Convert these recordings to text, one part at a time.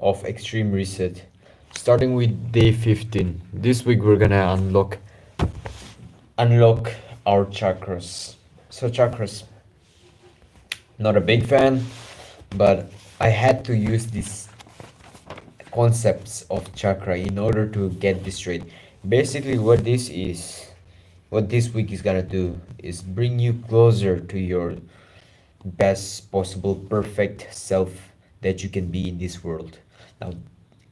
of Extreme Reset, starting with day 15. This week we're gonna unlock our chakras. So chakras, not a big fan, but I had to use these concepts of chakra in order to get this straight. Basically, what this week is gonna do is bring you closer to your best possible perfect self that you can be in this world. Now,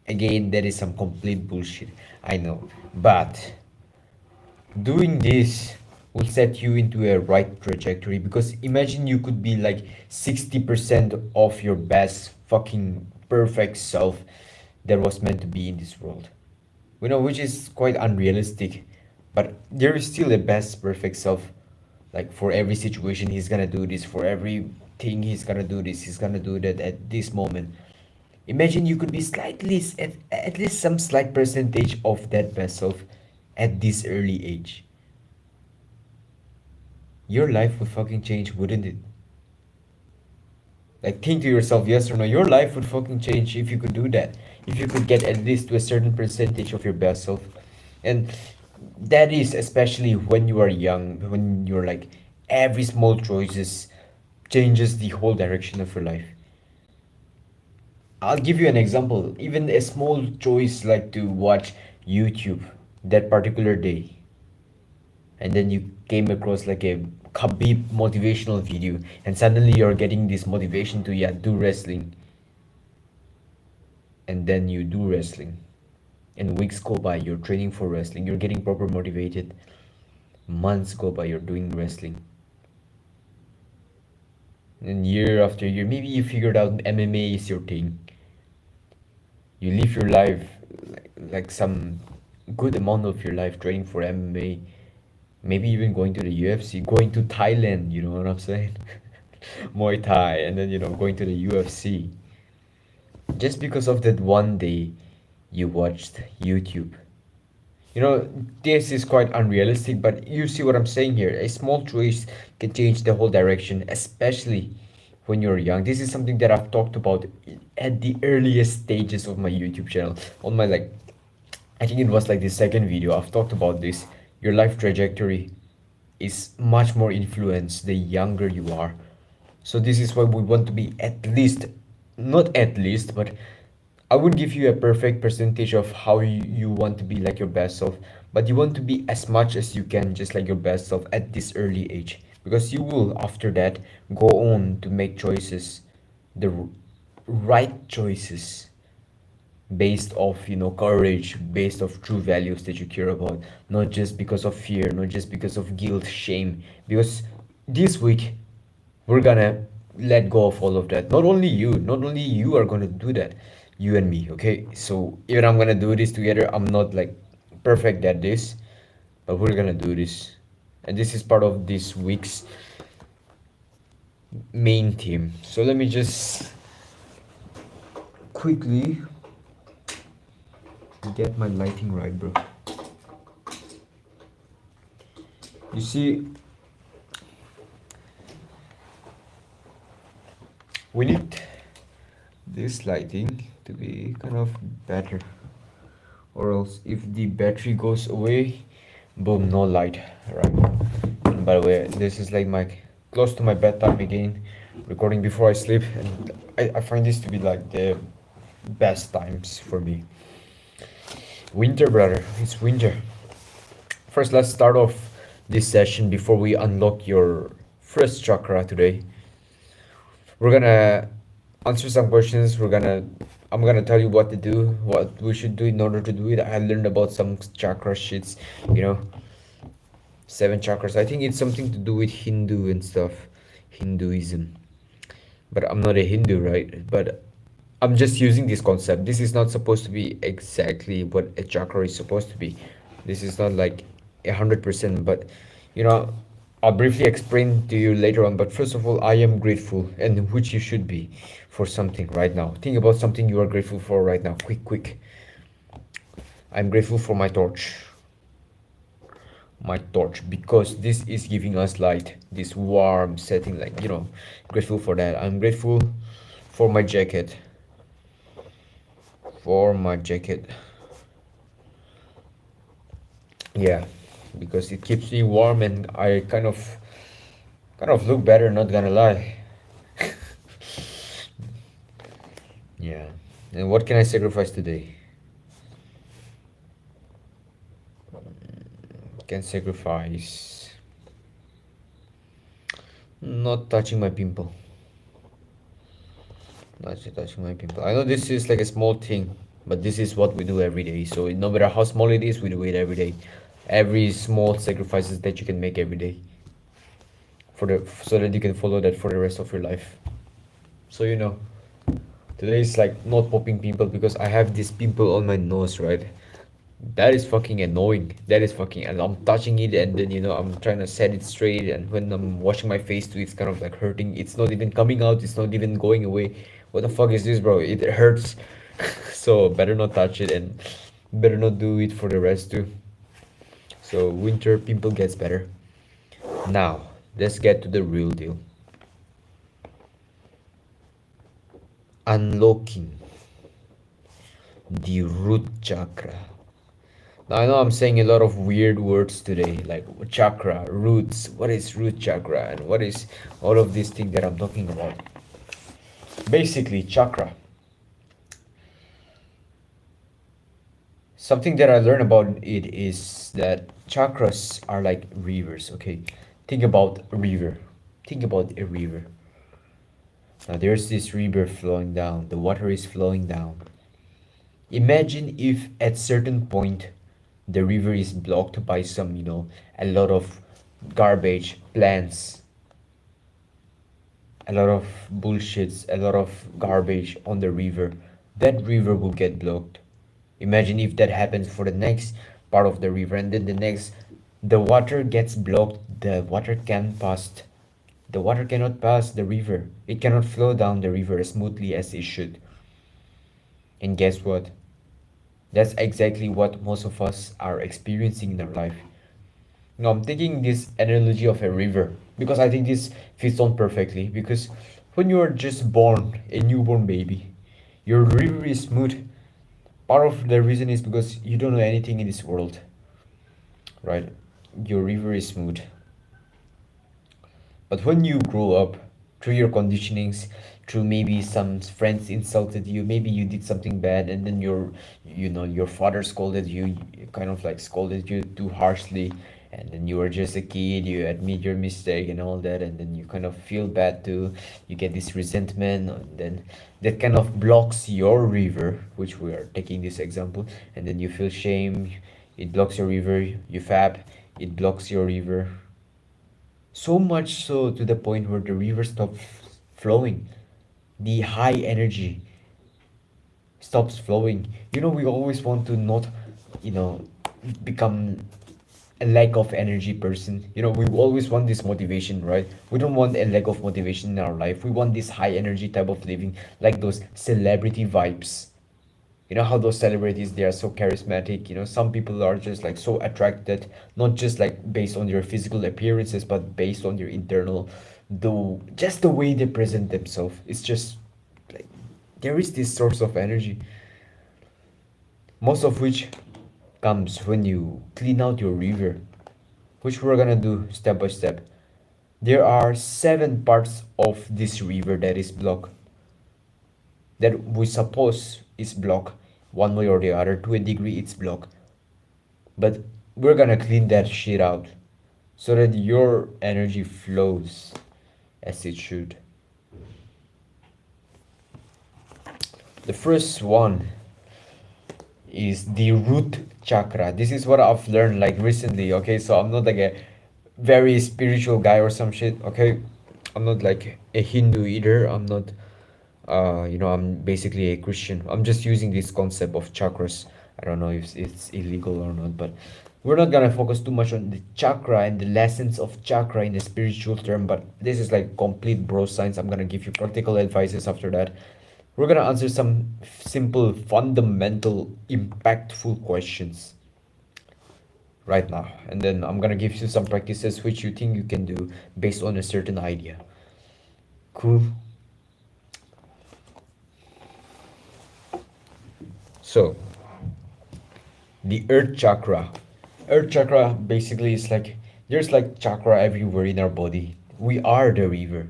again, that is some complete bullshit, I know, but doing this will set you into a right trajectory, because imagine you could be like 60% of your best fucking perfect self that was meant to be in this world, which is quite unrealistic, but there is still a best perfect self. Like for every situation he's gonna do this, for everything he's gonna do this, he's gonna do that at this moment. Imagine you could be slightly at least some slight percentage of that best self at this early age. Your life would fucking change, wouldn't it? Like, think to yourself, yes or no, your life would fucking change if you could do that. If you could get at least to a certain percentage of your best self. And that is especially when you are young, when you're like, every small choices changes the whole direction of your life. I'll give you an example. Even a small choice like to watch YouTube that particular day, and then you came across like a Khabib motivational video, and suddenly you're getting this motivation to, yeah, do wrestling, and then you do wrestling, and weeks go by, you're training for wrestling, you're getting proper motivated, months go by, you're doing wrestling, and year after year, maybe you figured out MMA is your thing. You live your life like some good amount of your life training for MMA, maybe even going to the UFC, going to Thailand, you know what I'm saying? Muay Thai, and then going to the UFC, just because of that one day you watched YouTube. You know, this is quite unrealistic, but you see what I'm saying here. A small choice can change the whole direction, especially when you're young. This is something that I've talked about at the earliest stages of my YouTube channel. On my, like, I think it was like the second video, I've talked about this. Your life trajectory is much more influenced the younger you are. So this is why we want to be at least, not at least, but I would give you a perfect percentage of how you want to be like your best self, but you want to be as much as you can just like your best self at this early age, because you will after that go on to make choices, the right choices, based off courage, based off true values that you care about, not just because of fear, not just because of guilt, shame. Because this week we're gonna let go of all of that. Not only you are gonna do that, you and me, okay? So even I'm gonna do this together, I'm not like perfect at this, but we're gonna do this, and this is part of this week's main theme. So let me just quickly get my lighting right, bro. You see, we need this lighting to be kind of better, or else if the battery goes away, boom, no light, right? And by the way, this is like my close to my bedtime again, recording before I sleep, and I find this to be like the best times for me. Winter, brother, it's winter. First, let's start off this session before we unlock your first chakra today. We're gonna answer some questions. I'm gonna tell you what to do, what we should do in order to do it. I learned about some chakra shits, you know, 7 chakras. I think it's something to do with Hindu and stuff, Hinduism. But I'm not a Hindu, right? But I'm just using this concept. This is not supposed to be exactly what a chakra is supposed to be. This is not like 100%, but you know, I'll briefly explain to you later on. But first of all, I am grateful, and which you should be, for something right now. Think about something you are grateful for right now. Quick. I'm grateful for my torch. My torch, because this is giving us light, this warm setting, like, grateful for that. I'm grateful for my jacket. for my jacket. Yeah, because it keeps me warm and I kind of look better, not gonna lie. Yeah. And what can I sacrifice today? Can sacrifice not touching my pimple. Not touching my pimple. I know this is like a small thing, but this is what we do every day. So no matter how small it is, we do it every day. Every small sacrifices that you can make every day for the so that you can follow that for the rest of your life. So today is like not popping pimple because I have this pimple on my nose, right? That is fucking annoying. That is fucking, and I'm touching it, and then I'm trying to set it straight, and when I'm washing my face too, it's kind of like hurting. It's not even coming out. It's not even going away. What the fuck is this, bro? It hurts. So better not touch it, and better not do it for the rest too. So winter pimple gets better. Now let's get to the real deal. Unlocking the root chakra. Now, I know I'm saying a lot of weird words today, like chakra, roots. What is root chakra, and what is all of these things that I'm talking about? Basically, chakra. Something that I learned about it is that chakras are like rivers, okay? Think about a river. Think about a river. Now, there's this river flowing down, the water is flowing down. Imagine if at certain point the river is blocked by a lot of garbage, plants, a lot of bullshits, a lot of garbage on the river. That river will get blocked. Imagine if that happens for the next part of the river, and then the water gets blocked. The water can pass. The water cannot pass the river. It cannot flow down the river as smoothly as it should. And guess what? That's exactly what most of us are experiencing in our life. Now, I'm taking this analogy of a river because I think this fits on perfectly. Because when you are just born, a newborn baby, your river is smooth. Part of the reason is because you don't know anything in this world, right? Your river is smooth. But when you grow up, through your conditionings, through maybe some friends insulted you, maybe you did something bad, and then your father scolded you, kind of like scolded you too harshly, and then you were just a kid, you admit your mistake and all that, and then you kind of feel bad too. You get this resentment, and then that kind of blocks your river, which we are taking this example, and then you feel shame. It blocks your river. You fab. It blocks your river, so much so to the point where the river stops flowing. The high energy stops flowing. We always want to not, you know, become a lack of energy person. We always want this motivation, right? We don't want a lack of motivation in our life. We want this high energy type of living, like those celebrity vibes. How those celebrities, they are so charismatic. Some people are just like so attracted, not just like based on their physical appearances, but based on their internal, just the way they present themselves. It's just like there is this source of energy, most of which comes when you clean out your river, which we're gonna do step by step. There are 7 parts of this river that is blocked, that we suppose is blocked one way or the other. To a degree, it's blocked. But we're gonna clean that shit out so that your energy flows as it should. The first one is the root chakra. This is what I've learned like recently, okay? So I'm not like a very spiritual guy or some shit, okay? I'm not like a Hindu either. I'm not I'm basically a Christian. I'm just using this concept of chakras. I don't know if it's illegal or not, but we're not gonna focus too much on the chakra and the lessons of chakra in the spiritual term. But this is like complete bro science. I'm gonna give you practical advices after that. We're gonna answer some simple, fundamental, impactful questions right now, and then I'm gonna give you some practices which you think you can do based on a certain idea. Cool. So the earth chakra. Earth chakra basically is like there's like chakra everywhere in our body. We are the river.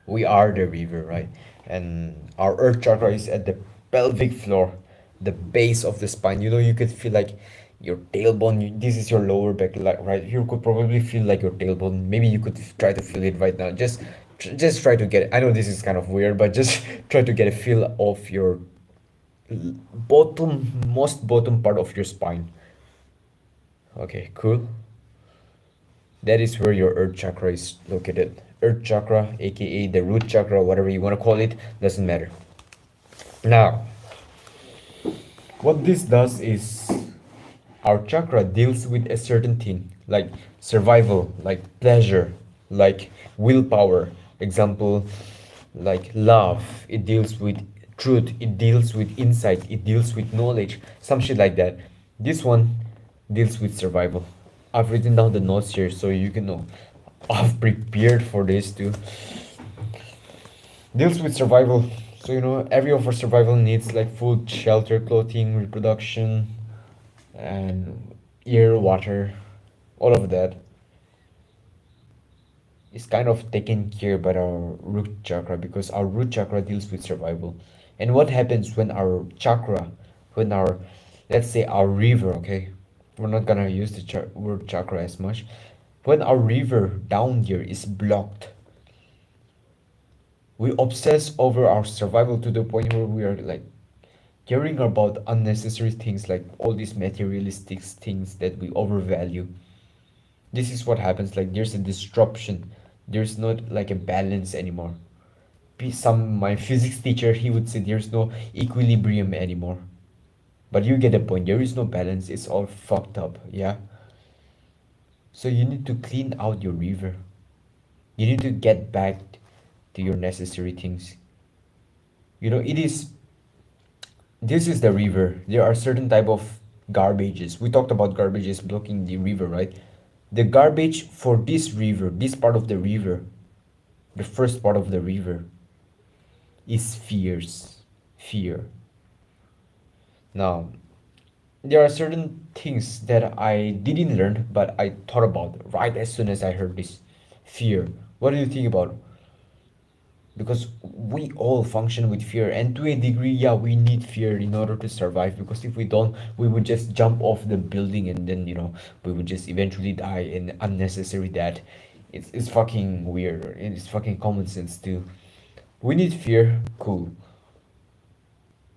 We are the river, right? And our earth chakra is at the pelvic floor, the base of the spine. You know, you could feel like your tailbone. This is your lower back, like right. You could probably feel like your tailbone. Maybe you could try to feel it right now. Just try to get it. I know this is kind of weird, but just try to get a feel of your most bottom part of your spine. Okay, cool. That is where your earth chakra is located. Earth chakra, aka the root chakra, whatever you want to call it, doesn't matter. Now, what this does is our chakra deals with a certain thing like survival, like pleasure, like willpower. Example, like love, it deals with truth, it deals with insight, it deals with knowledge, some shit like that. This one deals with survival. I've written down the notes here so you can know. I've prepared for this too. Deals with survival. So you know, every of our survival needs like food, shelter, clothing, reproduction, and air, water, all of that is kind of taken care by our root chakra because our root chakra deals with survival. And what happens when our chakra, when our, let's say our river, okay, we're not gonna use the word chakra as much. When our river down here is blocked, we obsess over our survival to the point where we are like caring about unnecessary things like all these materialistic things that we overvalue. This is what happens, like there's a disruption, there's not like a balance anymore. Some my physics teacher, he would say there's no equilibrium anymore, but you get the point, there is no balance, it's all fucked up, yeah. So you need to clean out your river, you need to get back to your necessary things. You know, it is, this is the river. There are certain type of garbages. We talked about garbages blocking the river, right? The garbage for this river, this part of the river, the first part of the river, is fears. Fear. Now, there are certain things that I didn't learn, but I thought about right as soon as I heard this. Fear. What do you think about? Because we all function with fear, and to a degree, yeah, we need fear in order to survive, because if we don't, we would just jump off the building and then, you know, we would just eventually die in unnecessary death. It's fucking weird, it's fucking common sense too. We need fear, cool,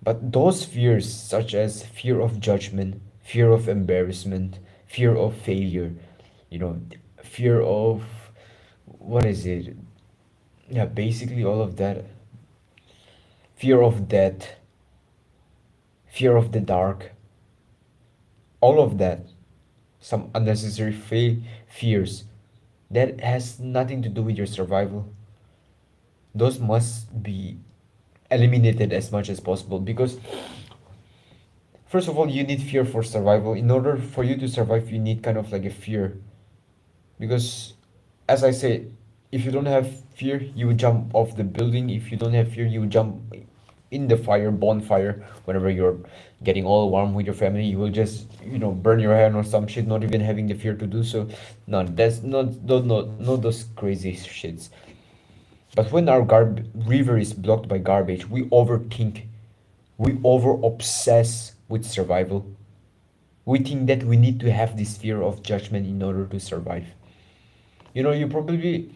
but those fears such as fear of judgment, fear of embarrassment, fear of failure, you know, fear of, what is it, yeah, basically all of that, fear of death, fear of the dark, all of that, some unnecessary fears that has nothing to do with your survival, those must be eliminated as much as possible. Because first of all, you need fear for survival. In order for you to survive, you need kind of like a fear. Because as I said, if you don't have fear, you would jump off the building. If you don't have fear, you would jump in the fire, bonfire, whenever you're getting all warm with your family. You will just, you know, burn your hand or some shit, not even having the fear to do so. No, that's not those crazy shits. But when our river is blocked by garbage, we overthink, we over obsess with survival. We think that we need to have this fear of judgment in order to survive. You know, you probably,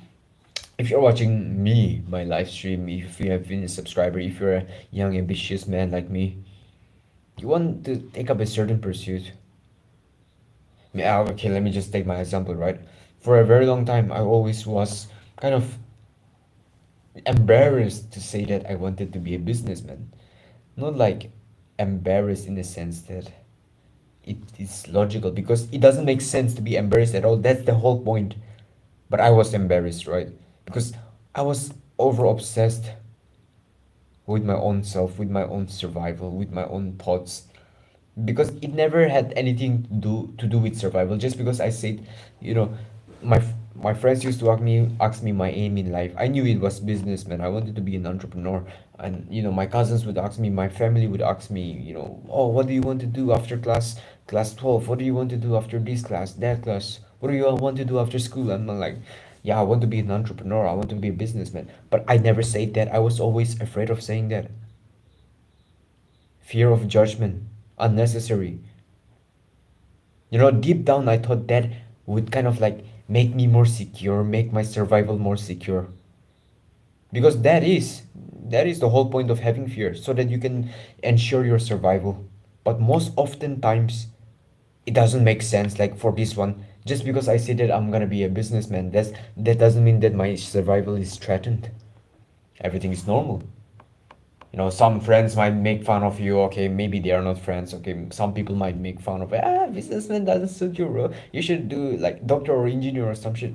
if you're watching me, my live stream, if you have been a subscriber, if you're a young, ambitious man like me, you want to take up a certain pursuit. Yeah, okay, let me just take my example, right? For a very long time, I always was kind of embarrassed to say that I wanted to be a businessman. Not like embarrassed in the sense that it is logical, because it doesn't make sense to be embarrassed at all. That's the whole point. But I was embarrassed, right? Because I was over obsessed with my own self, with my own survival, with my own thoughts. Because it never had anything to do with survival. Just because I said, you know, my My friends used to ask me my aim in life. I knew it was businessman. I wanted to be an entrepreneur. And my cousins would ask me, my family would ask me, oh, what do you want to do after class 12? What do you want to do after this class, that class? What do you want to do after school? And I'm like, yeah, I want to be an entrepreneur. I want to be a businessman. But I never said that. I was always afraid of saying that. Fear of judgment, unnecessary. Deep down, I thought that would kind of like make me more secure, make my survival more secure. Because that is the whole point of having fear, so that you can ensure your survival. But most often times, it doesn't make sense. Like for this one, just because I say that I'm gonna be a businessman, that doesn't mean that my survival is threatened. Everything is normal. Some friends might make fun of you. Okay, maybe they are not friends. Okay, some people might make fun of, businessman doesn't suit you, bro. You should do like doctor or engineer or some shit.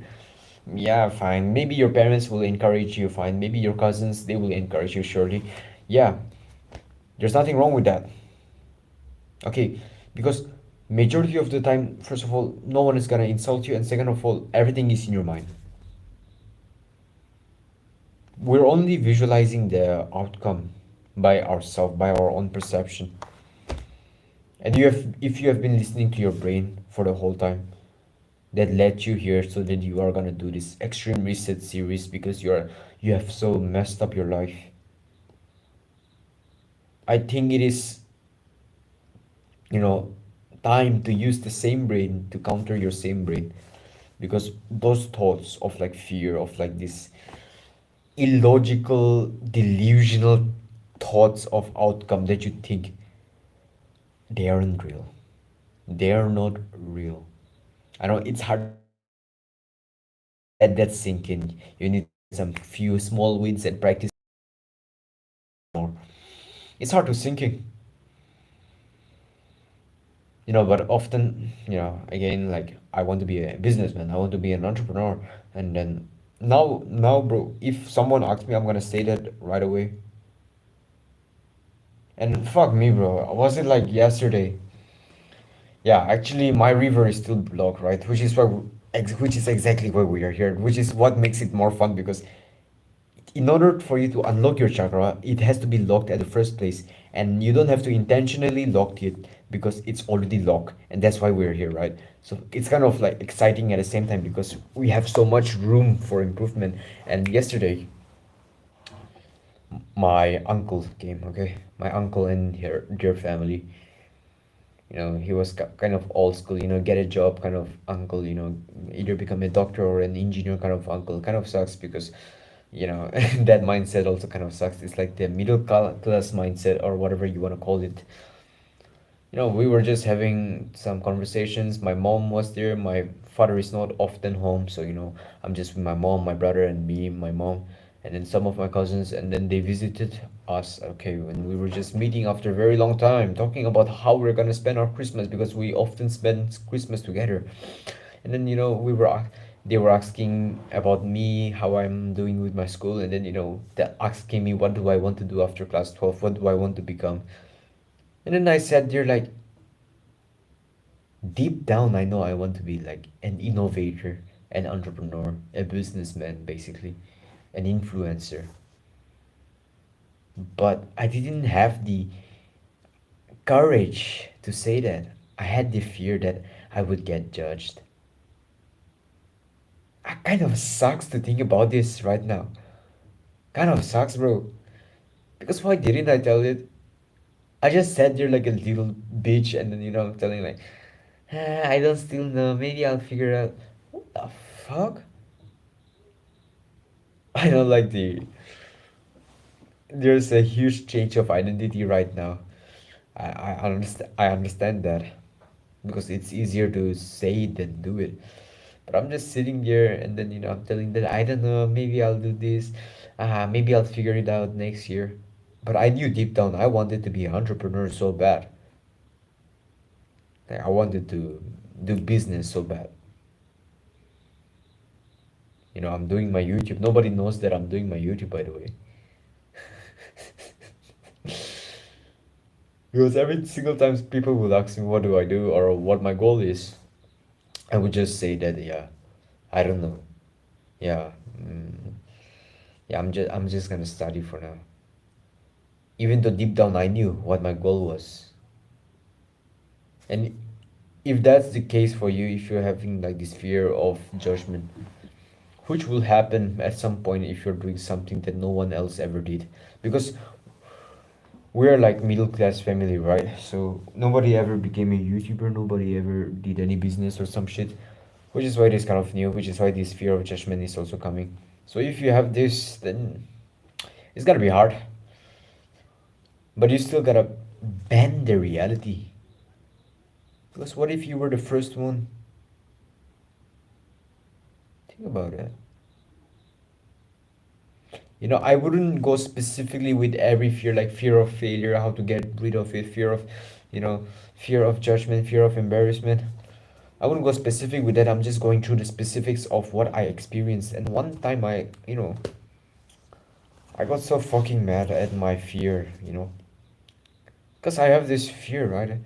Yeah, fine. Maybe your parents will encourage you, fine. Maybe your cousins, they will encourage you, surely. Yeah, there's nothing wrong with that. Okay, because majority of the time, first of all, no one is gonna insult you, and second of all, everything is in your mind. We're only visualizing the outcome by ourselves, by our own perception. And if you have been listening to your brain for the whole time, that led you here so that you are gonna do this extreme reset series because you have so messed up your life. I think it is, you know, time to use the same brain to counter your same brain, because those thoughts of like fear, of like this illogical, delusional thoughts of outcome that you think, they aren't real. They are not real. I know it's hard to say, but let that sink in. You need some few small wins and practice more. It's hard to sink in, but often, again, like I want to be a businessman, I want to be an entrepreneur, and then now, bro, if someone asks me, I'm gonna say that right away. And fuck me, bro. Was it like yesterday? Yeah, actually, my river is still blocked, right? Which is exactly why we are here. Which is what makes it more fun, because in order for you to unlock your chakra, it has to be locked at the first place, and you don't have to intentionally lock it because it's already locked, and that's why we're here, right? So it's kind of like exciting at the same time because we have so much room for improvement. And yesterday, my uncle came. Okay, my uncle and their family. He was kind of old school, get a job kind of uncle, either become a doctor or an engineer kind of uncle. Kind of sucks because, that mindset also kind of sucks. It's like the class mindset, or whatever you want to call it. We were just having some conversations. My mom was there. My father is not often home, so I'm just with my mom, my brother, and me, my mom, and then some of my cousins, and then they visited us. Okay, when we were just meeting after a very long time, talking about how we're gonna spend our Christmas, because we often spend Christmas together. And then they were asking about me, how I'm doing with my school, and then they asking me, what do I want to do after class 12? What do I want to become? And then I said there, like, deep down, I know I want to be like an innovator, an entrepreneur, a businessman, basically, an influencer. But I didn't have the courage to say that. I had the fear that I would get judged. I kind of sucks to think about this right now. Kind of sucks, bro. Because why didn't I tell it? I just sat there like a little bitch, and then telling like, I don't still know. Maybe I'll figure out. What the fuck? I don't like there's a huge change of identity right now. I understand that, because it's easier to say it than do it. But I'm just sitting there, and then I'm telling that I don't know, maybe I'll do this, maybe I'll figure it out next year. But I knew deep down I wanted to be an entrepreneur so bad. Like, I wanted to do business so bad. I'm doing my YouTube. Nobody knows that I'm doing my YouTube, by the way. Because every single time people would ask me what do I do or what my goal is, I would just say that, yeah, I don't know. Yeah. mm, yeah, I'm just gonna study for now. Even though deep down I knew what my goal was. And if that's the case for you, if you're having like this fear of judgment, which will happen at some point if you're doing something that no one else ever did, because we're like middle class family, right? So nobody ever became a YouTuber, nobody ever did any business or some shit, which is why this kind of new, which is why this fear of judgment is also coming. So if you have this, then it's gonna be hard, but you still gotta bend the reality. Because what if you were the first one? Think about it. I wouldn't go specifically with every fear, like fear of failure, how to get rid of it, you know, fear of judgment, fear of embarrassment. I wouldn't go specific with that. I'm just going through the specifics of what I experienced. And one time I got so fucking mad at my fear. Because I have this fear, right?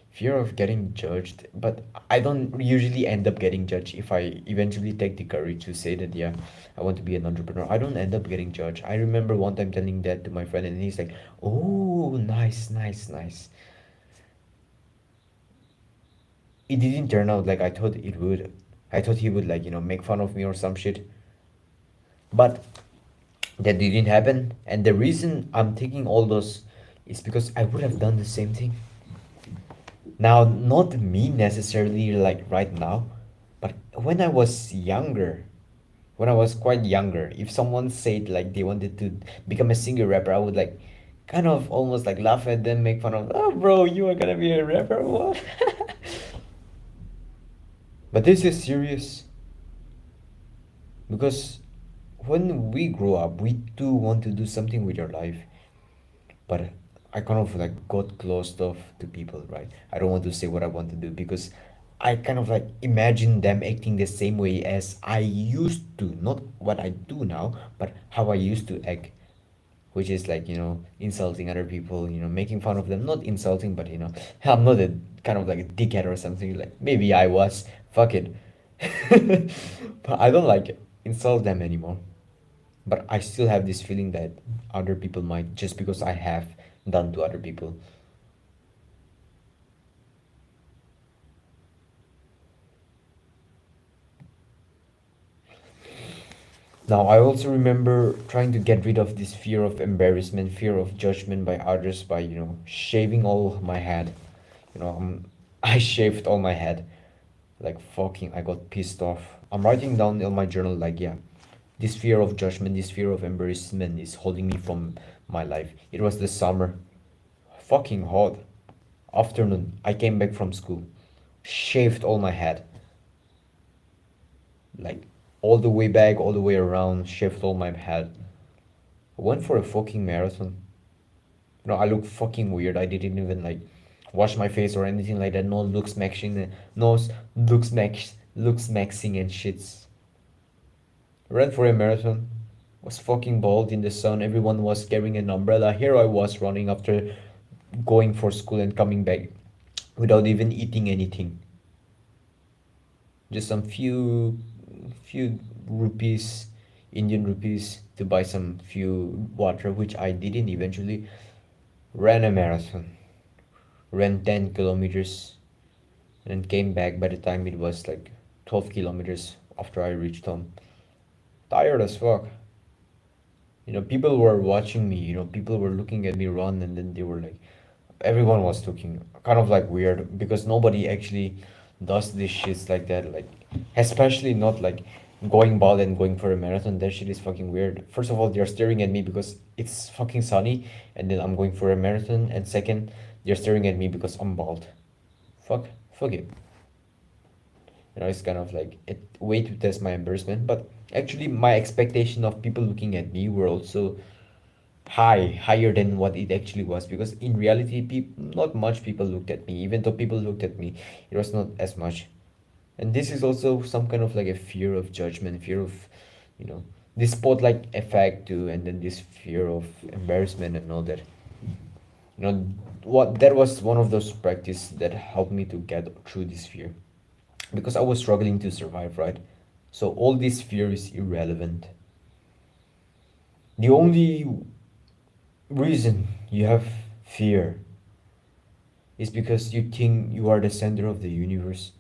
Fear of getting judged. But I don't usually end up getting judged if I eventually take the courage to say that, yeah, I want to be an entrepreneur. I don't end up getting judged. I remember one time telling that to my friend, and he's like, oh, nice, nice, nice. It didn't turn out like I thought it would. I thought he would, like, make fun of me or some shit. But that didn't happen. And the reason I'm taking all those is because I would have done the same thing. Now, not me necessarily like right now, but when I was younger, when I was quite younger, if someone said like they wanted to become a singer rapper, I would like kind of almost like laugh at them, make fun of, oh, bro, you are gonna be a rapper? What? But this is serious because when we grow up, we do want to do something with our life. But I kind of like got closed off to people, right? I don't want to say what I want to do because I kind of like imagine them acting the same way as I used to, not what I do now, but how I used to act, which is like, insulting other people, making fun of them, not insulting, but I'm not a kind of like a dickhead or something, like maybe I was, fuck it. But I don't like insult them anymore. But I still have this feeling that other people might, just because I have done to other people. Now, I also remember trying to get rid of this fear of embarrassment, fear of judgment by others by, shaving all my head. I shaved all my head. Like, fucking, I got pissed off. I'm writing down in my journal, like, yeah, this fear of judgment, this fear of embarrassment is holding me from my life. It was the summer. Fucking hot. Afternoon, I came back from school. Shaved all my head. Like, all the way back, all the way around, shaved all my head. Went for a fucking marathon. I look fucking weird. I didn't even like wash my face or anything like that. No looks maxing, no looks maxing and shits. Ran for a marathon. Was fucking bald in the sun. Everyone was carrying an umbrella. Here I was running after going for school and coming back without even eating anything. Just some few rupees, Indian rupees, to buy some few water, which I didn't eventually. Ran a marathon, ran 10 kilometers, and came back. By the time it was like 12 kilometers after I reached home. Tired as fuck. People were watching me, people were looking at me run, and then they were like, everyone was looking kind of like weird because nobody actually does these shits like that, like, especially not like going bald and going for a marathon. That shit is fucking weird. First of all, they're staring at me because it's fucking sunny, and then I'm going for a marathon, and second, they're staring at me because I'm bald. Fuck it. It's kind of like a way to test my embarrassment, but actually my expectation of people looking at me were also higher than what it actually was, because in reality not much people looked at me. Even though people looked at me, it was not as much. And this is also some kind of like a fear of judgment, fear of, you know this spotlight effect too, and then this fear of embarrassment and all that. What that was one of those practice that helped me to get through this fear, because I was struggling to survive, right? So all this fear is irrelevant. The only reason you have fear is because you think you are the center of the universe.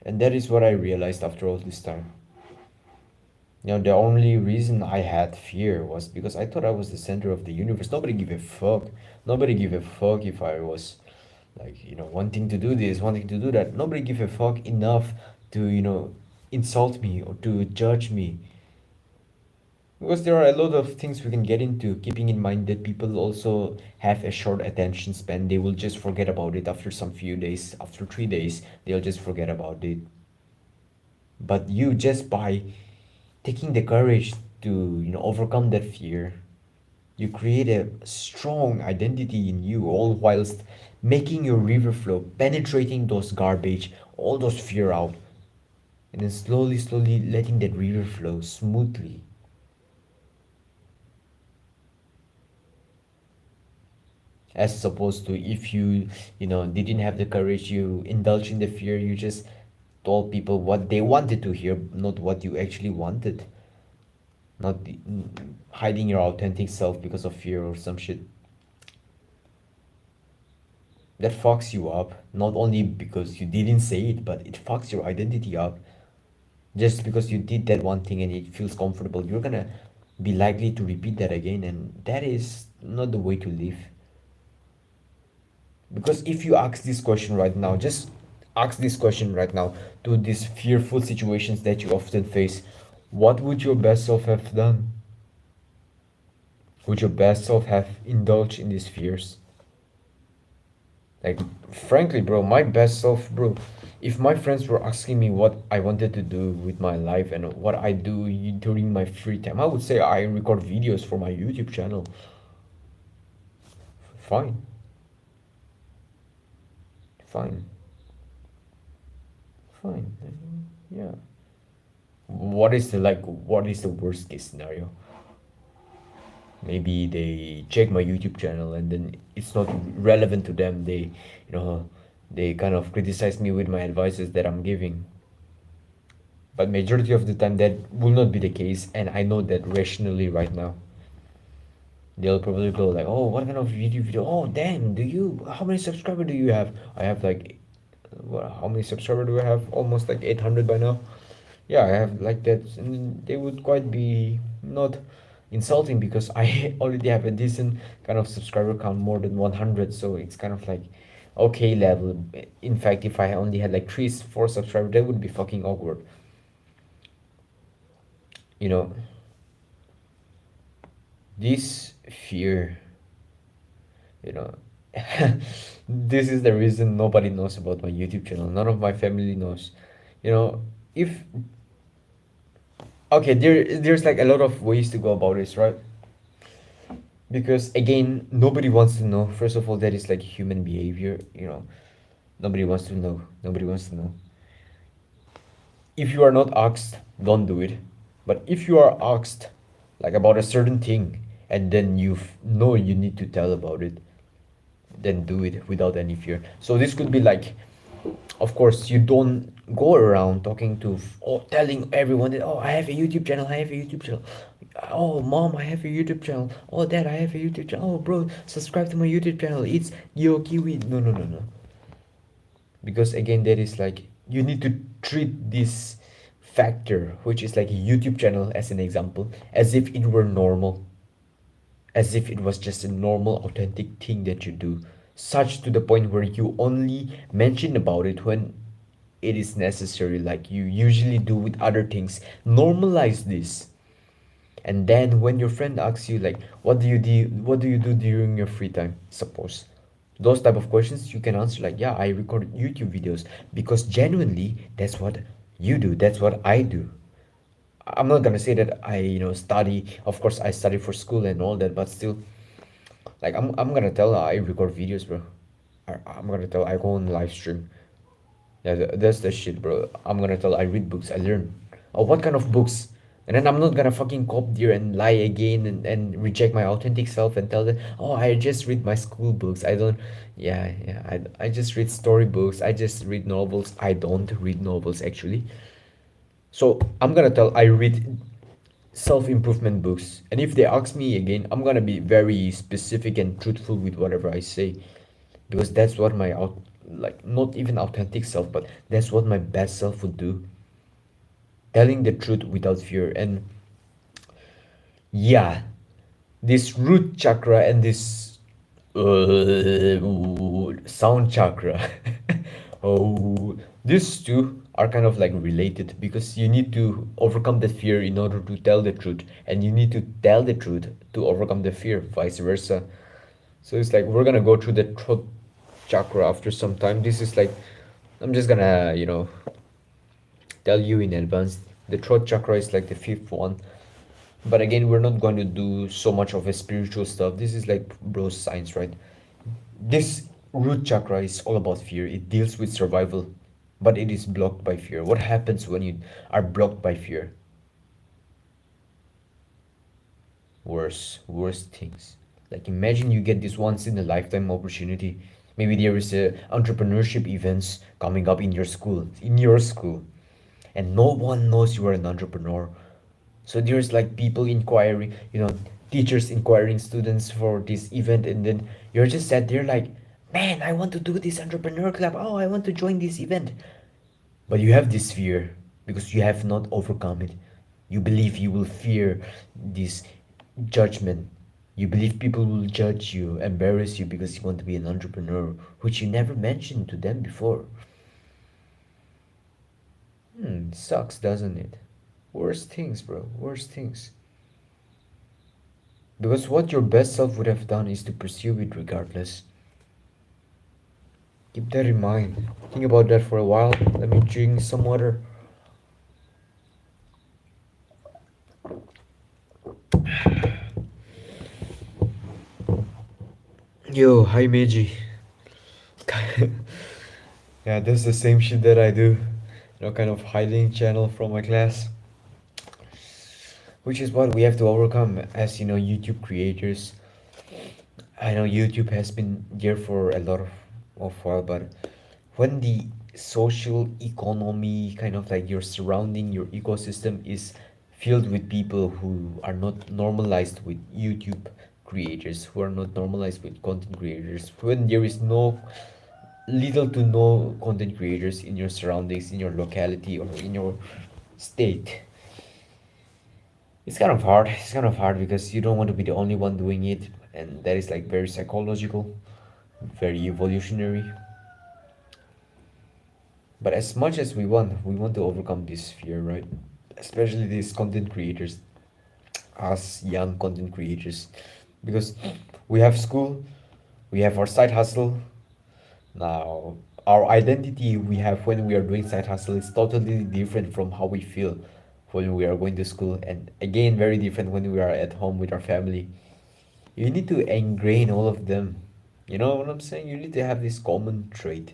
And that is what I realized after all this time. The only reason I had fear was because I thought I was the center of the universe. Nobody give a fuck. Nobody give a fuck if I was like, wanting to do this, wanting to do that. Nobody give a fuck enough to, insult me or to judge me. Because there are a lot of things we can get into, keeping in mind that people also have a short attention span. They will just forget about it after some few days, after 3 days, they'll just forget about it. But you, just by taking the courage to, overcome that fear, you create a strong identity in you, all whilst making your river flow, penetrating those garbage, all those fear out, and then slowly, slowly letting that river flow smoothly. As opposed to if you didn't have the courage, you indulge in the fear, you just told people what they wanted to hear, not what you actually wanted, not hiding your authentic self because of fear or some shit. That fucks you up, not only because you didn't say it, but it fucks your identity up. Just because you did that one thing and it feels comfortable, you're gonna be likely to repeat that again, and that is not the way to live. Because if you ask this question right now, just ask this question right now to these fearful situations that you often face, what would your best self have done? Would your best self have indulged in these fears? Like, frankly, bro, my best self, bro, if my friends were asking me what I wanted to do with my life and what I do during my free time, I would say I record videos for my YouTube channel. Fine. Fine. Fine. Yeah. What is the worst case scenario? Maybe they check my YouTube channel and then it's not relevant to them. They kind of criticize me with my advices that I'm giving. But majority of the time that will not be the case, and I know that rationally right now. They'll probably go like, "Oh, what kind of YouTube video? Oh, damn! How many subscribers do you have? I have like, how many subscribers do I have? Almost like 800 by now. Yeah, I have like that." And they would quite be not insulting because I already have a decent kind of subscriber count, more than 100. So it's kind of like okay level. In fact, if I only had like 3, 4 subscribers, that would be fucking awkward. You know, this fear, you know, this is the reason nobody knows about my YouTube channel. None of my family knows. You know, if okay, there's like a lot of ways to go about this, right? Because again, nobody wants to know. First of all, that is like human behavior. Nobody wants to know. Nobody wants to know. If you are not asked, don't do it. But if you are asked, like about a certain thing, and then you know you need to tell about it, then do it without any fear. So this could be like, of course, you don't go around talking to or telling everyone that, oh, I have a YouTube channel, I have a YouTube channel. Oh, mom, I have a YouTube channel. Oh, dad, I have a YouTube channel. Oh, bro, subscribe to my YouTube channel. It's Yo Kiwi. No, no, no, no. Because again, that is like you need to treat this factor, which is like a YouTube channel as an example, as if it were normal, as if it was just a normal authentic thing that you do, such to the point where you only mention about it when it is necessary, like you usually do with other things. Normalize this. And then when your friend asks you like, what do you do during your free time, suppose those type of questions, you can answer like, yeah, I record YouTube videos, because genuinely that's what you do, that's what I do. I'm not gonna say that I study. Of course I study for school and all that, but still, like, I'm gonna tell I record videos, bro. I'm gonna tell I go on live stream. Yeah, that's the shit, bro. I'm gonna tell I read books, I learn. Oh, what kind of books? And then I'm not gonna fucking cop there and lie again and reject my authentic self and tell them, oh, I just read my school books. I don't, yeah, I just read storybooks. I just read novels. I don't read novels, actually. So I'm gonna tell I read self-improvement books, and if they ask me again, I'm gonna be very specific and truthful with whatever I say, because that's what my like not even authentic self, but that's what my best self would do, telling the truth without fear. And yeah, this root chakra and this sound chakra. Oh, these two are kind of like related, because you need to overcome the fear in order to tell the truth, and you need to tell the truth to overcome the fear, vice versa. So it's like we're gonna go through the throat chakra after some time. This is like, I'm just gonna, tell you in advance. The throat chakra is like the fifth one. But again, we're not going to do so much of a spiritual stuff. This is like bro science, right? This root chakra is all about fear. It deals with survival, but it is blocked by fear. What happens when you are blocked by fear? Worse things. Like imagine you get this once in a lifetime opportunity. Maybe there is a entrepreneurship events coming up in your school, and no one knows you are an entrepreneur. So there's like people inquiring, teachers inquiring students for this event, and then you're just sat there like, man, I want to do this entrepreneur club. Oh, I want to join this event. But you have this fear because you have not overcome it. You believe you will fear this judgment. You believe people will judge you, embarrass you because you want to be an entrepreneur, which you never mentioned to them before. Sucks, doesn't it? Worst things, bro. Worst things. Because what your best self would have done is to pursue it regardless. Keep that in mind. Think about that for a while. Let me drink some water. Yo, hi Meiji. Yeah, that's the same shit that I do. Kind of hiding channel from my class. Which is what we have to overcome as, YouTube creators. I know YouTube has been there for a lot of while, but when the social economy, kind of like your surrounding, your ecosystem is filled with people who are not normalized with YouTube creators, who are not normalized with content creators, when there is no little to no content creators in your surroundings, in your locality, or in your state, it's kind of hard because you don't want to be the only one doing it, and that is like very psychological, very evolutionary. But as much as we want to overcome this fear, right? Especially these content creators, us young content creators, because we have school, we have our side hustle. Now, our identity we have when we are doing side hustle is totally different from how we feel when we are going to school, and again, very different when we are at home with our family. You need to ingrain all of them. You know what I'm saying? You need to have this common trait.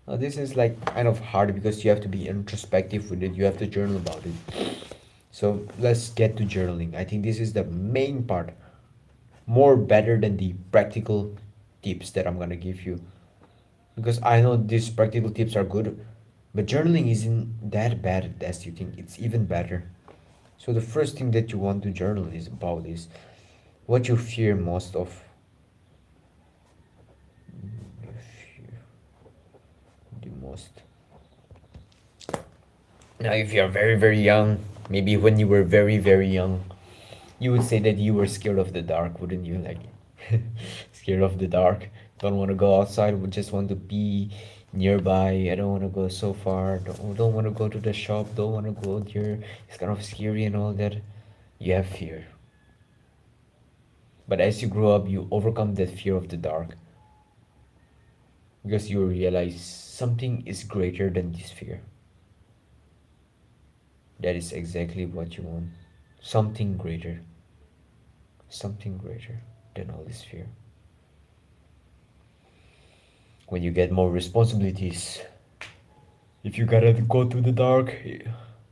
Now, this is like kind of hard because you have to be introspective with it. You have to journal about it. So let's get to journaling. I think this is the main part, more better than the practical tips that I'm gonna give you. Because I know these practical tips are good, but journaling isn't that bad as you think. It's even better. So the first thing that you want to journal is about is what you fear most of. You fear the most. Now, if you're very, very young, maybe when you were very, very young, you would say that you were scared of the dark, wouldn't you? Like, scared of the dark. Don't want to go outside, would just want to be nearby. I don't want to go so far. Don't want to go to the shop. Don't want to go there. It's kind of scary and all that. You have fear. But as you grow up, you overcome that fear of the dark because you realize something is greater than this fear. That is exactly what you want. Something greater. Something greater than all this fear. When you get more responsibilities, if you gotta go to the dark,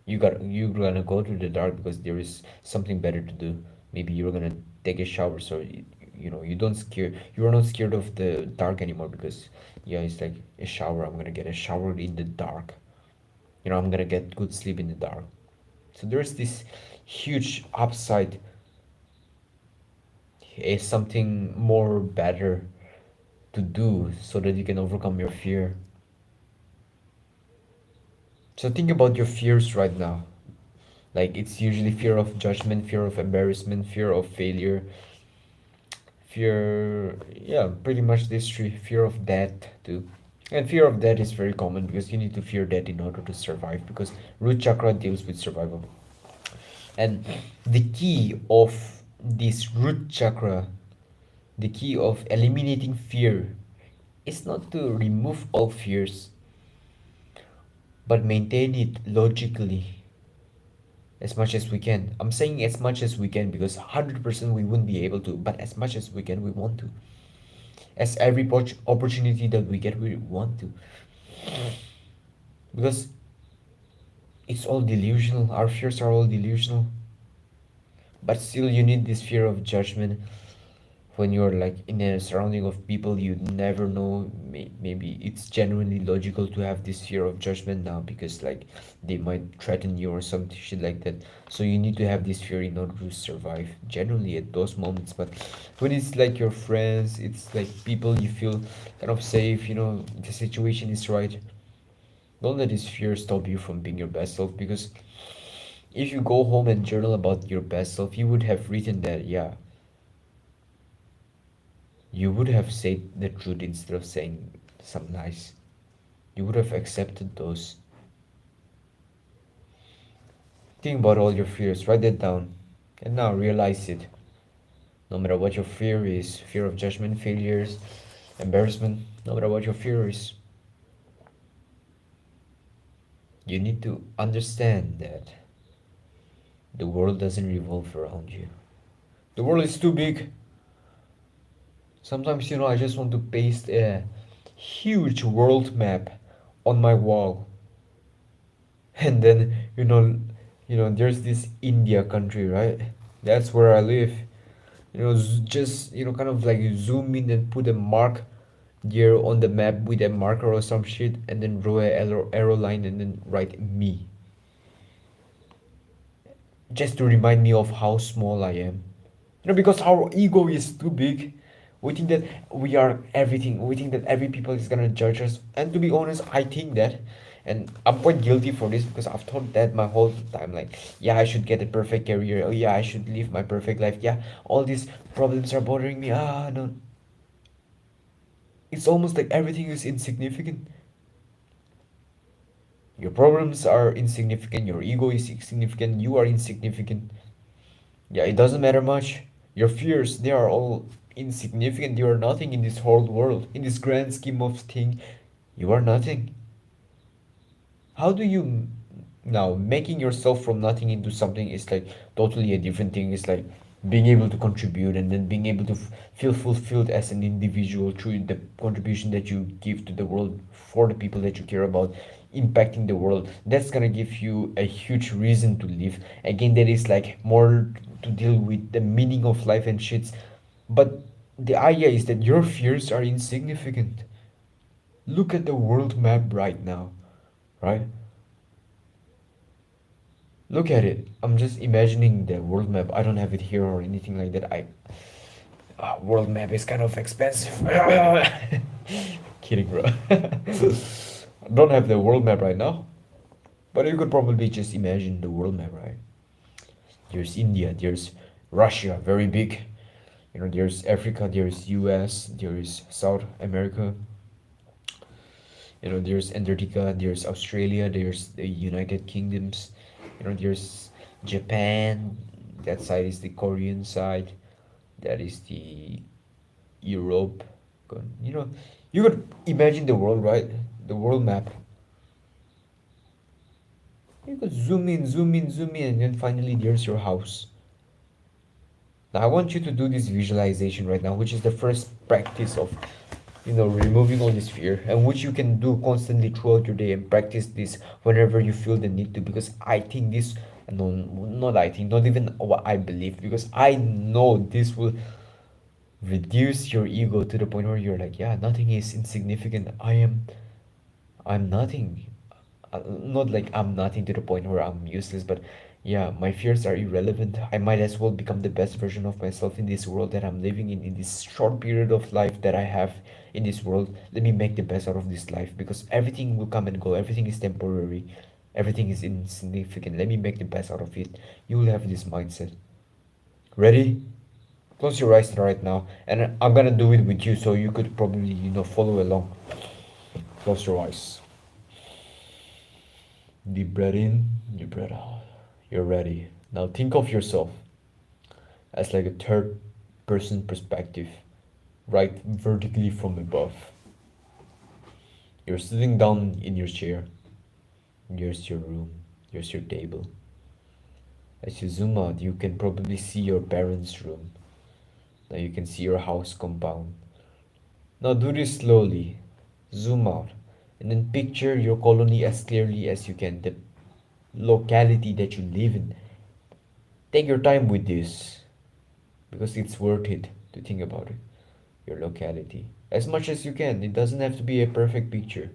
you're gonna go to the dark because there is something better to do. Maybe you're gonna take a shower, so you are not scared of the dark anymore, because yeah, it's like a shower. I'm gonna get a shower in the dark. I'm gonna get good sleep in the dark. So there's this huge upside, is something more better to do so that you can overcome your fear. So think about your fears right now. Like it's usually fear of judgment, fear of embarrassment, fear of failure, fear, yeah, pretty much this three, fear of death too. And fear of death is very common because you need to fear death in order to survive because root chakra deals with survival. And the key of this root chakra, the key of eliminating fear is not to remove all fears, but maintain it logically as much as we can. I'm saying as much as we can because 100% we wouldn't be able to, but as much as we can, we want to. As every opportunity that we get, we want to. Because it's all delusional. Our fears are all delusional. But still, you need this fear of judgment when you're like in a surrounding of people you never know. Maybe it's genuinely logical to have this fear of judgment now because like they might threaten you or some shit like that. So you need to have this fear in order to survive generally at those moments. But when it's like your friends, it's like people you feel kind of safe, the situation is right, don't let this fear stop you from being your best self. Because if you go home and journal about your best self, you would have written that, yeah, you would have said the truth instead of saying some lies. You would have accepted those. Think about all your fears, write that down, and now realize it. No matter what your fear is, fear of judgment, failures, embarrassment, no matter what your fear is, you need to understand that the world doesn't revolve around you. The world is too big. Sometimes, I just want to paste a huge world map on my wall. And then, there's this India country, right? That's where I live. Just, kind of like zoom in and put a mark there on the map with a marker or some shit, and then draw a arrow line and then write me. Just to remind me of how small I am. Because our ego is too big. We think that we are everything. We think that every people is gonna judge us. And to be honest, I think that, and I'm quite guilty for this because I've thought that my whole time. Like, yeah, I should get a perfect career. Oh yeah, I should live my perfect life. Yeah, all these problems are bothering me. No, it's almost like everything is insignificant. Your problems are insignificant. Your ego is insignificant. You are insignificant. Yeah, it doesn't matter much. Your fears, they are all insignificant. You are nothing in this whole world. In this grand scheme of things, you are nothing. How do you now making yourself from nothing into something is like totally a different thing. It's like being able to contribute and then being able to feel fulfilled as an individual through the contribution that you give to the world for the people that you care about, impacting the world. That's gonna give you a huge reason to live. Again, that is like more to deal with the meaning of life and shits. But the idea is that your fears are insignificant. Look at the world map right now, right? Look at it. I'm just imagining the world map. I don't have it here or anything like that. World map is kind of expensive. Kidding, bro. Don't have the world map right now, but you could probably just imagine the world map, right? There's India, there's Russia, very big. There's Africa, there's US, there's South America. There's Antarctica, there's Australia, there's the United Kingdoms. There's Japan. That side is the Korean side. That is the Europe. You could imagine the world, right? The world map. You could zoom in, zoom in, zoom in, and then finally there's your house. Now I want you to do this visualization right now, which is the first practice of removing all this fear, and which you can do constantly throughout your day and practice this whenever you feel the need to. Because I think this, no, not I think, not even what I believe, because I know this will reduce your ego to the point where you're like, yeah, nothing is insignificant. I'm nothing. Not like I'm nothing to the point where I'm useless, but yeah, my fears are irrelevant. I might as well become the best version of myself in this world that I'm living in this short period of life that I have in this world. Let me make the best out of this life because everything will come and go, everything is temporary, everything is insignificant. Let me make the best out of it. You will have this mindset. Ready? Close your eyes right now, and I'm gonna do it with you so you could probably, follow along. Close your eyes. Deep breath in, deep breath out. You're ready. Now think of yourself as like a third person perspective, right vertically from above. You're sitting down in your chair. Here's your room. Here's your table. As you zoom out, you can probably see your parents' room. Now you can see your house compound. Now do this slowly. Zoom out. And then picture your colony as clearly as you can, the locality that you live in. Take your time with this because it's worth it to think about it. Your locality. As much as you can. It doesn't have to be a perfect picture.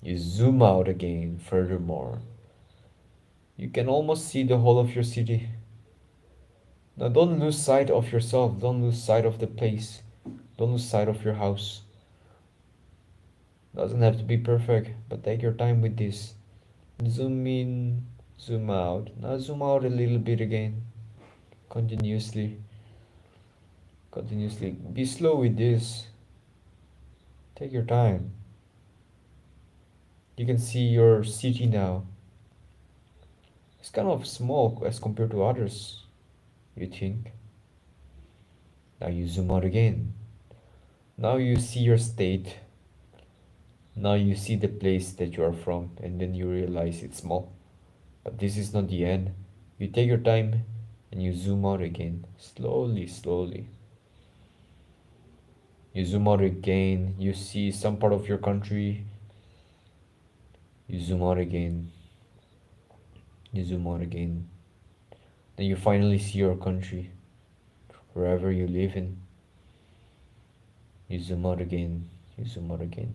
You zoom out again, furthermore. You can almost see the whole of your city. Now don't lose sight of yourself. Don't lose sight of the place. Don't lose sight of your house. Doesn't have to be perfect, but take your time with this. Zoom in, zoom out. Now zoom out a little bit again. Continuously. Continuously. Be slow with this. Take your time. You can see your city now. It's kind of small as compared to others, you think. Now you zoom out again. Now you see your state. Now you see the place that you are from, and then you realize it's small. But this is not the end. You take your time and you zoom out again. Slowly, slowly. You zoom out again. You see some part of your country. You zoom out again. You zoom out again. Then you finally see your country, wherever you live in. You zoom out again. You zoom out again.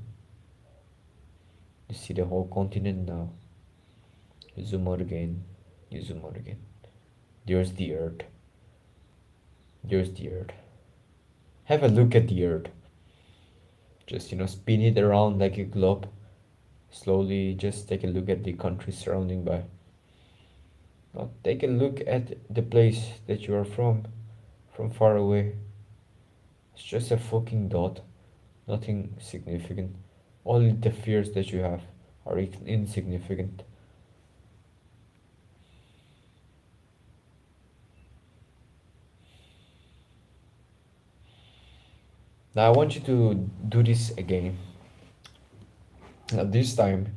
You see the whole continent now. You zoom out again. You zoom out again. There's the earth. There's the earth. Have a look at the earth. Just, spin it around like a globe. Slowly, just take a look at the country surrounding by. Now, take a look at the place that you are from far away. It's just a fucking dot. Nothing significant. All the fears that you have are insignificant. Now I want you to do this again. Now this time,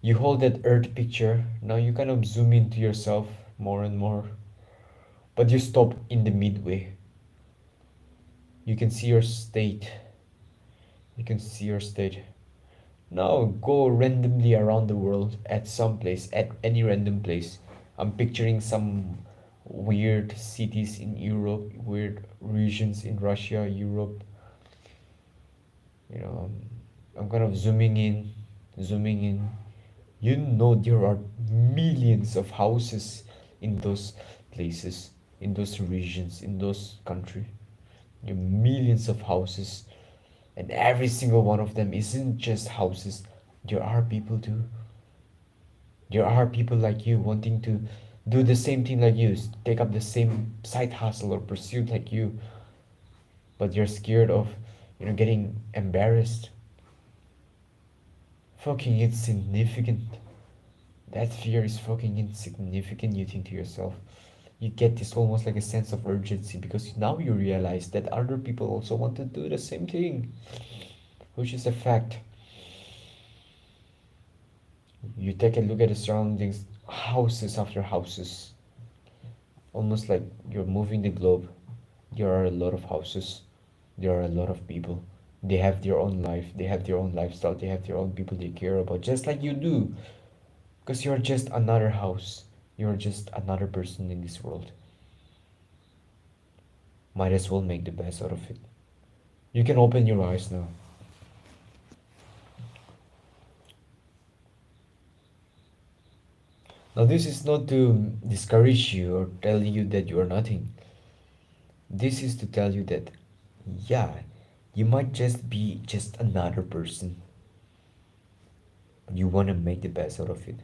you hold that earth picture. Now you kind of zoom into yourself more and more. But you stop in the midway. You can see your state. You can see your state. Now go randomly around the world at some place, at any random place. I'm picturing some weird cities in Europe, weird regions in Russia, Europe. I'm kind of zooming in. There are millions of houses in those places, in those regions, in those countries. Millions of houses, and every single one of them isn't just houses. There are people too. There are people like you wanting to do the same thing like you, take up the same side hustle or pursuit like you, but you're scared of, getting embarrassed. Fucking insignificant. That fear is fucking insignificant, you think to yourself. You get this almost like a sense of urgency because now you realize that other people also want to do the same thing, which is a fact. You take a look at the surroundings, houses after houses, almost like you're moving the globe. There are a lot of houses, there are a lot of people. They have their own life, they have their own lifestyle, they have their own people they care about, just like you do. Because you're just another house, you're just another person in this world. Might as well make the best out of it. You can open your eyes now. Now, this is not to discourage you or tell you that you are nothing. This is to tell you that, yeah, you might just be just another person. You want to make the best out of it.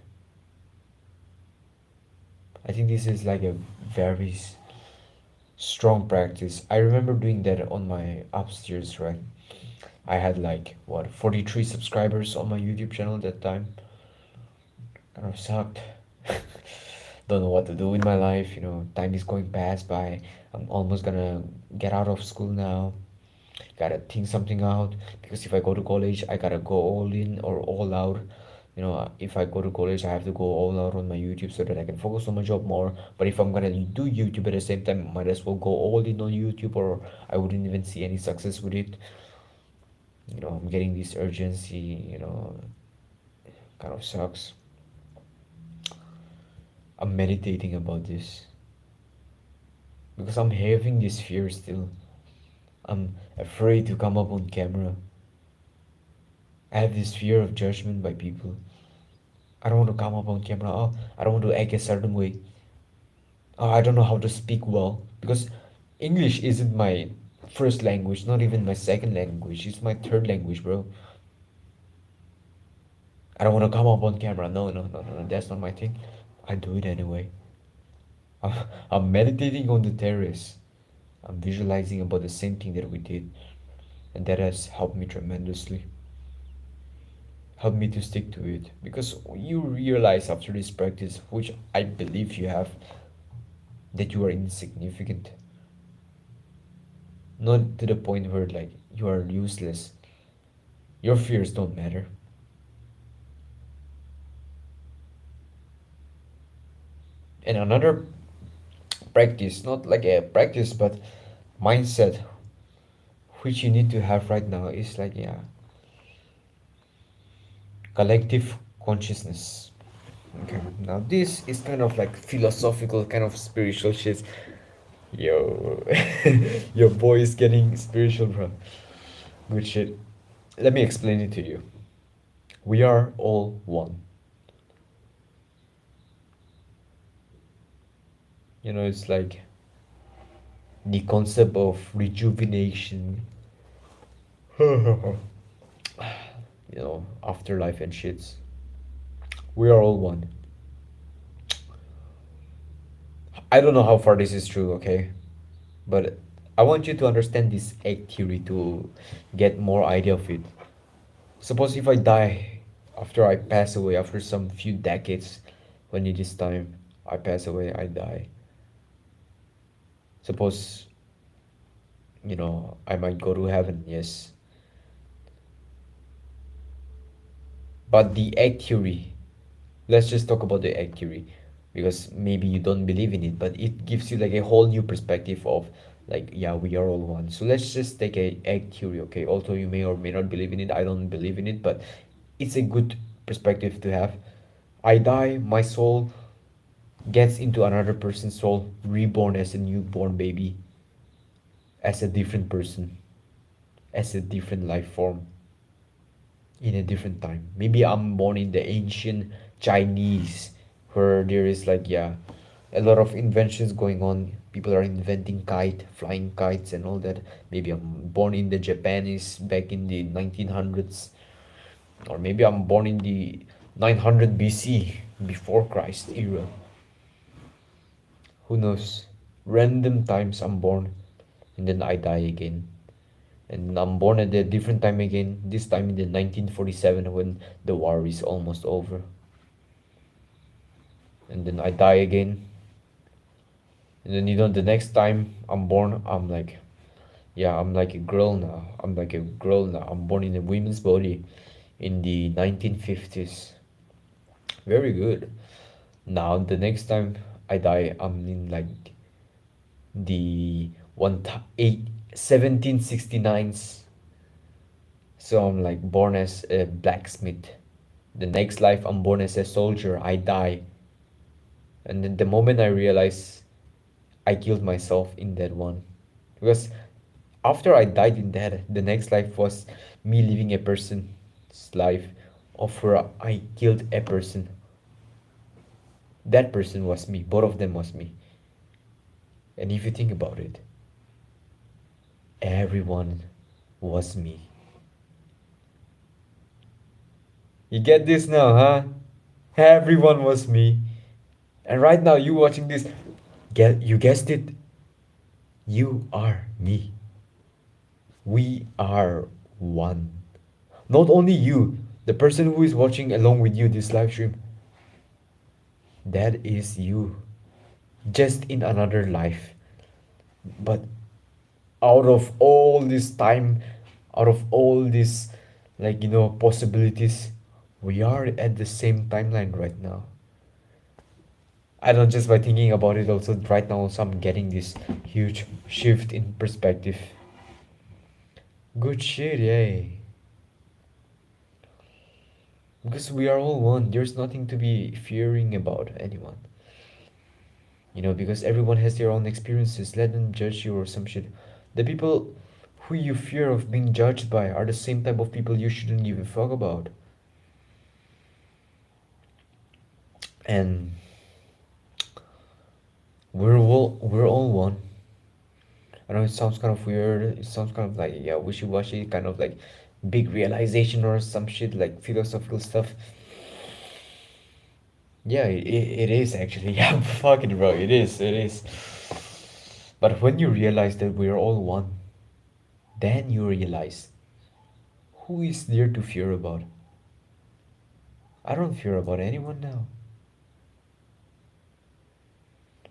I think this is like a very strong practice. I remember doing that on my upstairs, right? I had like what 43 subscribers on my YouTube channel at that time. Kind of sucked. Don't know what to do with my life. Time is going past by. I'm almost gonna get out of school now. Gotta think something out because if I go to college, I gotta go all in or all out. If I go to college, I have to go all out on my YouTube so that I can focus on my job more. But if I'm gonna do YouTube at the same time, might as well go all in on YouTube, or I wouldn't even see any success with it. I'm getting this urgency. Kind of sucks. I'm meditating about this because I'm having this fear still. I'm afraid to come up on camera. I have this fear of judgment by people. I don't want to come up on camera. Oh, I don't want to act a certain way. Oh, I don't know how to speak well because English isn't my first language, not even my second language. It's my third language, bro. I don't want to come up on camera. No, no, no, no, no. That's not my thing. I do it anyway. I'm meditating on the terrace. I'm visualizing about the same thing that we did, and that has helped me tremendously. Helped me to stick to it because you realize after this practice, which I believe you have, that you are insignificant. Not to the point where like you are useless. Your fears don't matter. And another practice, not like a practice, but mindset, which you need to have right now is like, yeah, collective consciousness. Okay, now this is kind of like philosophical, kind of spiritual shit. Yo, your boy is getting spiritual, bro. Good shit. Let me explain it to you. We are all one. It's like the concept of rejuvenation, afterlife and shits. We are all one. I don't know how far this is true, okay? But I want you to understand this egg theory to get more idea of it. Suppose if I die after I pass away, after some few decades, when it is time, I pass away, I die. Suppose, I might go to heaven, yes. But the egg theory, let's just talk about the egg theory because maybe you don't believe in it, but it gives you like a whole new perspective of like, yeah, we are all one. So let's just take a egg theory, okay? Although you may or may not believe in it, I don't believe in it, but it's a good perspective to have. I die, my soul gets into another person's soul, reborn as a newborn baby, as a different person, as a different life form, in a different time. Maybe I'm born in the ancient Chinese, where there is like, yeah, a lot of inventions going on. People are inventing flying kites and all that. Maybe I'm born in the Japanese back in the 1900s, or maybe I'm born in the 900 BC, before Christ era. Who knows? Random times I'm born, and then I die again. And I'm born at a different time again, this time in the 1947 when the war is almost over. And then I die again. And then the next time I'm born, I'm like, yeah, I'm like a girl now. I'm born in a women's body in the 1950s. Very good. Now the next time I die, I'm in like the 1769s. So I'm like born as a blacksmith. The next life I'm born as a soldier. I die. And then the moment I realize I killed myself in that one. Because after I died in that, the next life was me living a person's life of where I killed a person. That person was me. Both of them was me. And if you think about it, everyone was me. You get this now, huh? Everyone was me. And right now, you watching this, you guessed it. You are me. We are one. Not only you, the person who is watching along with you this live stream, that is you. Just in another life. But out of all this time, out of all these, possibilities, we are at the same timeline right now. I don't, just by thinking about it also right now, so I'm getting this huge shift in perspective. Good shit, yay. Because we are all one. There's nothing to be fearing about anyone. Because everyone has their own experiences. Let them judge you or some shit. The people who you fear of being judged by are the same type of people you shouldn't give a fuck about. And we're all one. I know it sounds kind of weird. It sounds kind of like, yeah, wishy-washy, kind of like big realization or some shit, like philosophical stuff. Yeah, it is actually. Yeah, fuck it, bro. It is. It is. But when you realize that we're all one, then you realize who is there to fear about? I don't fear about anyone now.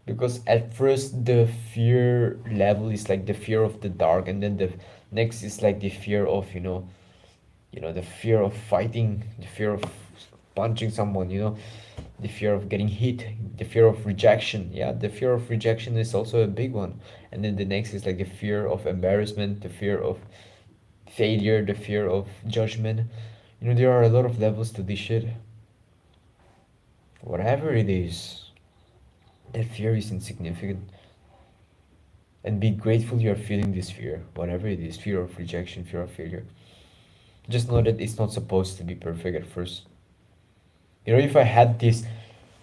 Because at first the fear level is like the fear of the dark, and then the next is like the fear of, the fear of fighting, the fear of punching someone, the fear of getting hit, the fear of rejection. Yeah, the fear of rejection is also a big one. And then the next is like the fear of embarrassment, the fear of failure, the fear of judgment. There are a lot of levels to this shit. Whatever it is, that fear is insignificant. And be grateful you're feeling this fear, whatever it is, fear of rejection, fear of failure. Just know that it's not supposed to be perfect at first. If I had this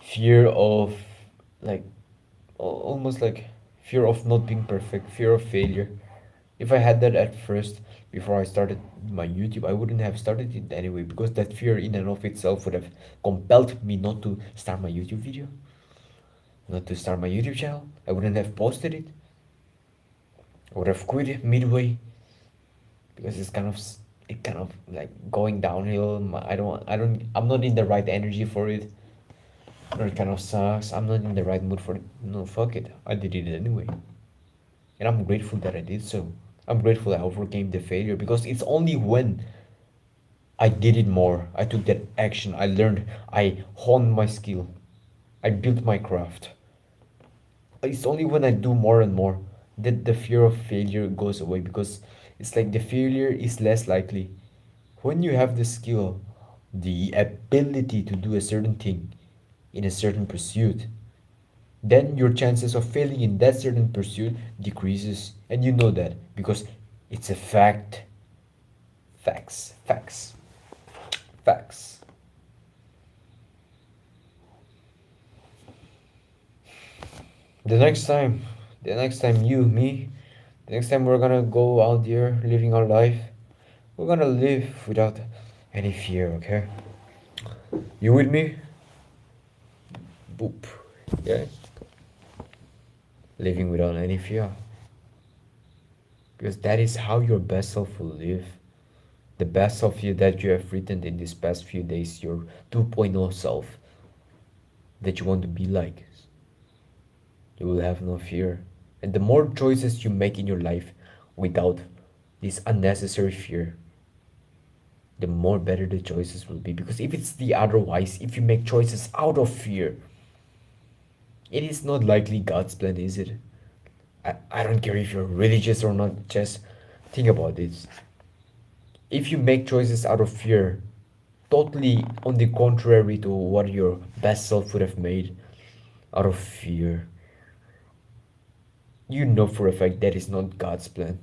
fear of, like, almost like fear of not being perfect, fear of failure, if I had that at first, before I started my YouTube, I wouldn't have started it anyway, because that fear in and of itself would have compelled me not to start my YouTube video, not to start my YouTube channel. I wouldn't have posted it. I would have quit it midway, because it kind of like going downhill. I'm not in the right energy for it, or it kind of sucks. I'm not in the right mood for it. No, fuck it. I did it anyway, and I'm grateful that I did so. I'm grateful I overcame the failure, because it's only when I did it more, I took that action, I learned, I honed my skill, I built my craft. It's only when I do more and more that the fear of failure goes away, because it's like the failure is less likely. When you have the skill, the ability to do a certain thing in a certain pursuit, then your chances of failing in that certain pursuit decreases. And you know that because it's a fact. Facts, facts, facts. The next time, the next time you, me, the next time we're gonna go out there living our life, we're gonna live without any fear, okay? You with me? Boop. Yeah? Living without any fear. Because that is how your best self will live. The best of you that you have written in these past few days, your 2.0 self that you want to be like. You will have no fear. And the more choices you make in your life without this unnecessary fear, the more better the choices will be. Because if it's the otherwise, if you make choices out of fear, it is not likely God's plan, is it? I don't care if you're religious or not, just think about this. If you make choices out of fear, totally on the contrary to what your best self would have made out of fear, you know for a fact that is not God's plan.